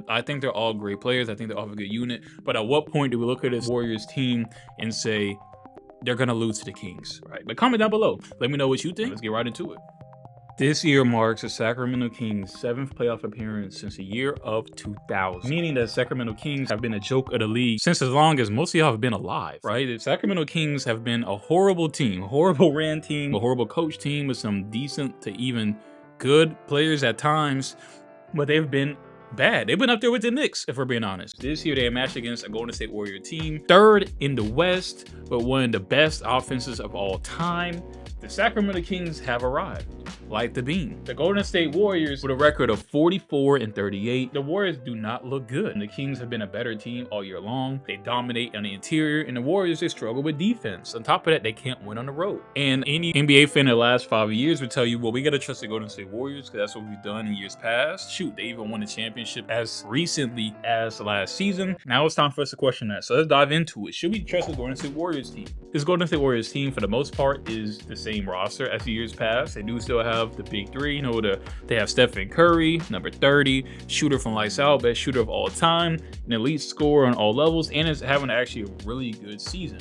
I think they're all great players. I think they're all a good unit. But at what point do we look at this Warriors team and say they're going to lose to the Kings, right? But comment down below. Let me know what you think. Let's get right into it. This year marks the Sacramento Kings' 7th playoff appearance since the year of 2000, meaning that Sacramento Kings have been a joke of the league since as long as most of y'all have been alive, right? The Sacramento Kings have been a horrible team, horrible ran team, a horrible coach team with some decent to even good players at times, but they've been bad. They've been up there with the Knicks, if we're being honest. This year, they matched against a Golden State Warrior team, 3rd in the West, but one of the best offenses of all time. The Sacramento Kings have arrived, like the bean. The Golden State Warriors with a record of 44-38. The Warriors do not look good. And the Kings have been a better team all year long. They dominate on the interior, and the Warriors, they struggle with defense. On top of that, they can't win on the road. And any NBA fan in the last 5 years would tell you, well, we got to trust the Golden State Warriors because that's what we've done in years past. Shoot, they even won a championship as recently as last season. Now it's time for us to question that. So let's dive into it. Should we trust the Golden State Warriors team? This Golden State Warriors team, for the most part, is the same roster as the years past. They do still have the big three. They have Stephen Curry, number 30, shooter from lights out, best shooter of all time, an elite scorer on all levels, and is having actually a really good season.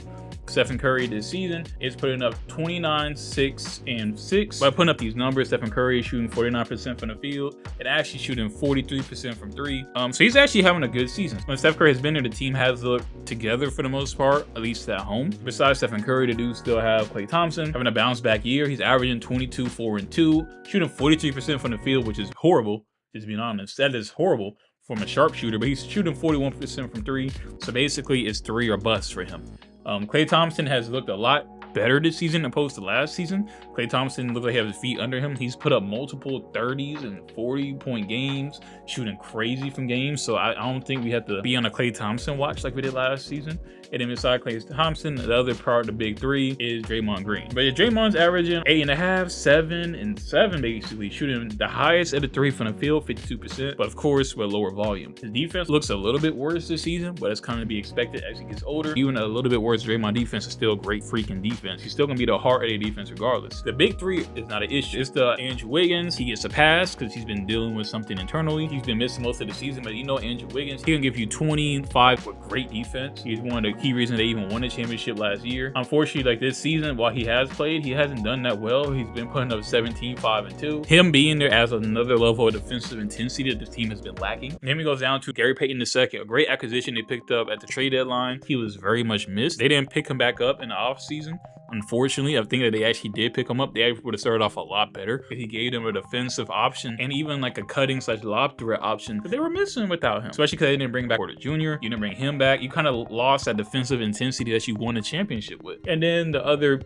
Stephen Curry this season is putting up 29, 6, and 6. By putting up these numbers, Stephen Curry is shooting 49% from the field and actually shooting 43% from 3. So he's actually having a good season. When Steph Curry has been there, the team has looked together for the most part, at least at home. Besides Stephen Curry, the dudes still have Klay Thompson having a bounce back year. He's averaging 22, 4, and 2, shooting 43% from the field, which is horrible, just being honest. That is horrible from a sharpshooter, but he's shooting 41% from 3. So basically, it's 3 or bust for him. Klay Thompson has looked a lot better this season opposed to last season. Klay Thompson looks like he has his feet under him. He's put up multiple 30s and 40-point games, shooting crazy from games. So I don't think we have to be on a Klay Thompson watch like we did last season. And then beside Klay Thompson, the other part of the big three is Draymond Green. But Draymond's averaging 8.5, 7, and 7 basically, shooting the highest of the 3 from the field, 52%, but of course with lower volume. His defense looks a little bit worse this season, but it's kind of to be expected as he gets older. Even a little bit worse, Draymond defense is still great freaking defense. He's still gonna be the heart of the defense regardless. The big three is not an issue. It's the Andrew Wiggins. He gets a pass because he's been dealing with something internally. He's been missing most of the season, but Andrew Wiggins, he can give you 25 with great defense. He's one of the key reasons they even won the championship last year. Unfortunately, like this season, while he has played, he hasn't done that well. He's been putting up 17, 5, and 2. Him being there as another level of defensive intensity that this team has been lacking. Then we goes down to Gary Payton II, a great acquisition they picked up at the trade deadline. He was very much missed. They didn't pick him back up in the offseason. Unfortunately, I think that they actually did pick him up. They actually would have started off a lot better. He gave them a defensive option and even like a cutting/lob threat option that they were missing without him. Especially because they didn't bring back Porter Jr. You didn't bring him back. You kind of lost that defensive intensity that you won a championship with. And then the other,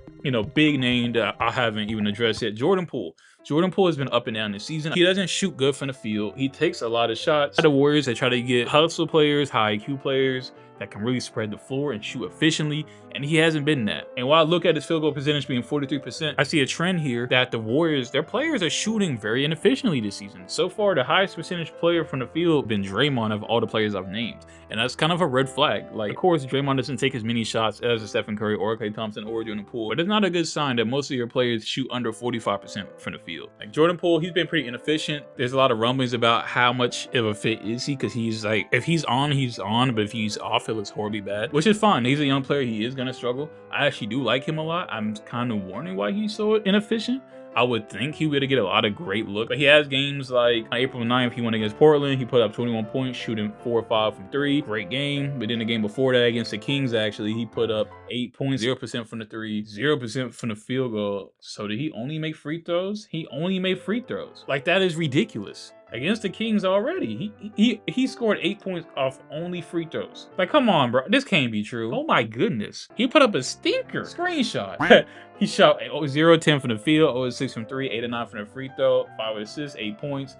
big name that I haven't even addressed yet, Jordan Poole. Jordan Poole has been up and down this season. He doesn't shoot good from the field. He takes a lot of shots. The Warriors, they try to get hustle players, high IQ players that can really spread the floor and shoot efficiently, and he hasn't been that. And while I look at his field goal percentage being 43%, I see a trend here that the Warriors, their players are shooting very inefficiently this season. So far, the highest percentage player from the field has been Draymond of all the players I've named. And that's kind of a red flag. Like, of course, Draymond doesn't take as many shots as a Stephen Curry or Klay Thompson or Jordan Poole, but it's not a good sign that most of your players shoot under 45% from the field. Like Jordan Poole, he's been pretty inefficient. There's a lot of rumblings about how much of a fit is he, because he's like, if he's on, he's on, but if he's off, it looks horribly bad, which is fine. He's a young player. He is going to struggle. I actually do like him a lot. I'm kind of wondering why he's so inefficient. I would think he would get a lot of great looks, but he has games like on April 9th, he won against Portland. He put up 21 points, shooting 4 or 5 from 3. Great game. But then the game before that against the Kings, actually, he put up 8 points, 0% from the 3, 0% from the field goal. So did he only make free throws? He only made free throws. Like, that is ridiculous. Against the Kings already, he scored 8 points off only free throws. Like, come on, bro. This can't be true. Oh my goodness. He put up a stinker. Screenshot. He shot 0-10 from the field, 0-6 from 3, 8-9 from the free throw, 5 assists, 8 points.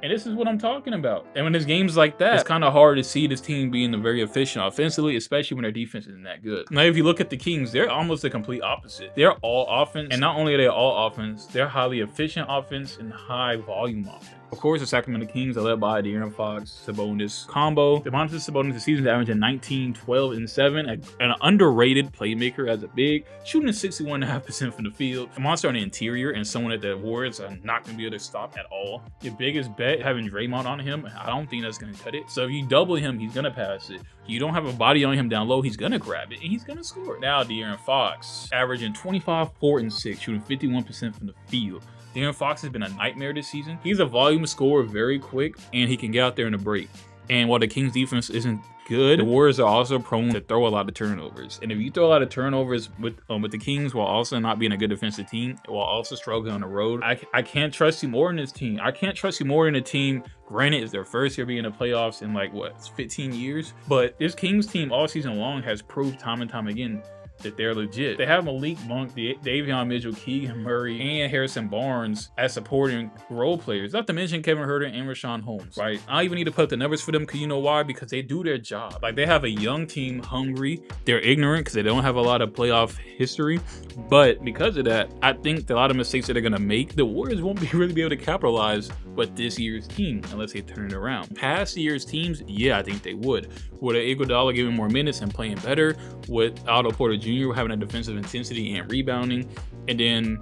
And this is what I'm talking about. And when there's games like that, it's kind of hard to see this team being very efficient offensively, especially when their defense isn't that good. Now, if you look at the Kings, they're almost the complete opposite. They're all offense, and not only are they all offense, they're highly efficient offense and high volume offense. Of course, the Sacramento Kings are led by De'Aaron Fox, Sabonis combo. Demontis Sabonis this season averaging 19, 12, and 7. An underrated playmaker as a big, shooting 61.5% from the field. A monster on the interior and someone that the Warriors are not going to be able to stop at all. Your biggest bet, having Draymond on him, I don't think that's going to cut it. So if you double him, he's going to pass it. You don't have a body on him down low, he's going to grab it, and he's going to score. Now, De'Aaron Fox, averaging 25, 4, and 6, shooting 51% from the field. De'Aaron Fox has been a nightmare this season. He's a volume scorer very quick, and he can get out there in a break. And while the Kings defense isn't good, the Warriors are also prone to throw a lot of turnovers. And if you throw a lot of turnovers with the Kings while also not being a good defensive team, while also struggling on the road, I can't trust you more in this team. I can't trust you more in a team. Granted, it's their first year being in the playoffs in like, what, 15 years? But this Kings team all season long has proved time and time again that they're legit. They have Malik Monk, Davion Mitchell, Keegan Murray, and Harrison Barnes as supporting role players. Not to mention Kevin Huerter and Rashawn Holmes, right? I don't even need to put up the numbers for them because you know why? Because they do their job. Like, they have a young team, hungry. They're ignorant because they don't have a lot of playoff history. But because of that, I think a lot of mistakes that they're going to make, the Warriors won't really be able to capitalize with this year's team unless they turn it around. Past year's teams, yeah, I think they would. Would Iguodala giving more minutes and playing better? Would Otto Porter Jr. having a defensive intensity and rebounding? And then,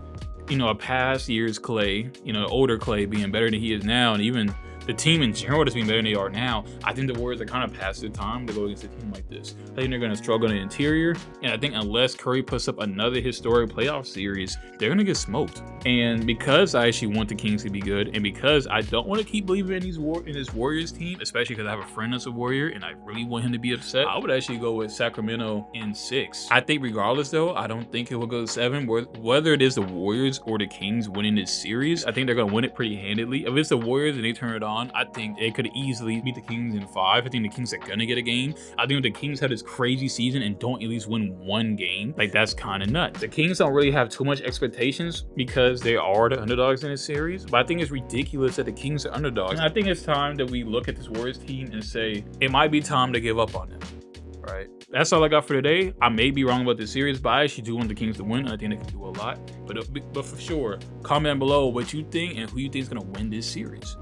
you know, a past year's Clay, you know, older Clay being better than he is now, and even the team in general just being better than they are now, I think the Warriors are kind of past their time to go against a team like this. I think they're going to struggle in the interior, and I think unless Curry puts up another historic playoff series, they're going to get smoked. And because I actually want the Kings to be good, and because I don't want to keep believing in this Warriors team, especially because I have a friend that's a Warrior, and I really want him to be upset, I would actually go with Sacramento in 6. I think regardless, though, I don't think it will go to 7. Whether it is the Warriors or the Kings winning this series, I think they're going to win it pretty handedly. If it's the Warriors and they turn it on, I think they could easily beat the Kings in 5. I think the Kings are gonna get a game. I think if the Kings have this crazy season and don't at least win one game, like, that's kind of nuts. The Kings don't really have too much expectations because they are the underdogs in this series, but I think it's ridiculous that the Kings are underdogs. And I think it's time that we look at this Warriors team and say, it might be time to give up on them. Right. That's all I got for today. I may be wrong about this series, but I actually do want the Kings to win. I think they can do a lot. But for sure, comment below what you think and who you think is going to win this series.